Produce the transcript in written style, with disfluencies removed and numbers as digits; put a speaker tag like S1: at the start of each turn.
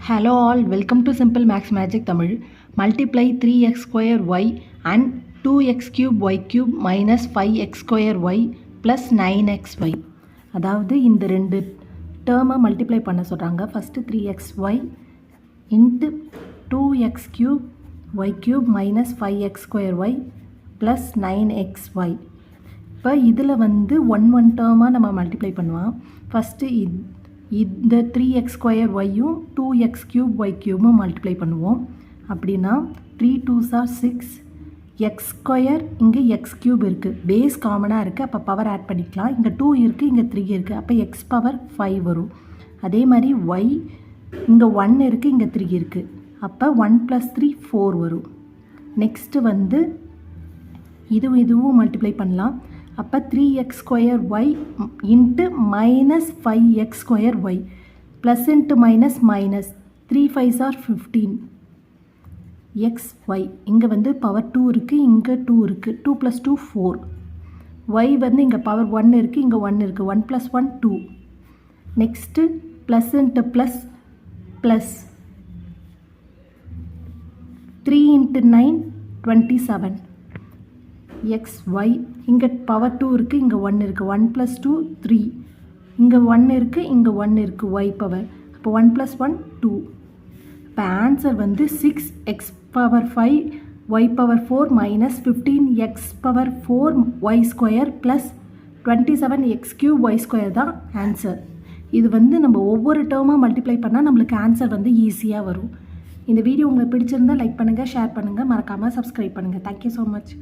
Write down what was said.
S1: Hello all, welcome to Simple Max Magic Tamil. Multiply 3x square y and 2x cube y cube minus 5x square y plus 9xy. அதாவது இந்த ரெண்டு டேர்மை multiply பண்ண சொல்கிறாங்க. First 3xy into 2x cube y cube minus 5x square y plus 9xy. இப்போ இதில் வந்து one டேர்மாக நம்ம மல்டிப்ளை பண்ணுவோம். ஃபஸ்ட்டு இந்த 3x ஸ்கொயர் ஒய்யும் 2x க்யூப் ஒய் க்யூபும் மல்டிப்ளை பண்ணுவோம். அப்படின்னா 3 2s are 6, எக்ஸ் ஸ்கொயர் இங்கே எக்ஸ் க்யூப் இருக்குது, பேஸ் காமனாக இருக்குது, அப்போ பவர் ஆட் பண்ணிக்கலாம். இங்கே 2 இருக்குது, இங்கே 3 இருக்குது, அப்போ எக்ஸ் பவர் 5 வரும். அதே மாதிரி ஒய் இங்கே 1 இருக்குது, இங்கே 3 இருக்குது, அப்போ 1 + 3 4 வரும். நெக்ஸ்ட்டு வந்து இதுவும் மல்டிப்ளை பண்ணலாம். அப்போ 3x square y into minus 5x square y plus into minus minus 3 5s are 15 x y இங்கே வந்து பவர் 2 இருக்குது, இங்கே 2 இருக்குது, 2 + 2 4. ஒய் வந்து இங்கே பவர் 1 இருக்குது, இங்கே 1 இருக்குது, 1 + 1 2. Next plus into plus plus 3 × 9 27 x y இங்கே பவர் 2 இருக்குது, இங்கே 1 இருக்குது, 1 + 2 3, இங்கே 1 இருக்குது, இங்கே 1 இருக்குது, ஒய் பவர், அப்போ 1 + 1 2. இப்போ ஆன்சர் வந்து 6x power 5 y power 4 minus 15x power 4 y square plus 27x cube y square தான் ஆன்சர். இது வந்து நம்ம ஒவ்வொரு டேர்மாக மல்டிப்ளை பண்ணால் நம்மளுக்கு ஆன்சர் வந்து ஈஸியாக வரும். இந்த வீடியோ உங்களுக்கு பிடிச்சிருந்தால் லைக் பண்ணுங்கள், ஷேர் பண்ணுங்கள், மறக்காமல் சப்ஸ்கிரைப் பண்ணுங்கள். Thank you so much.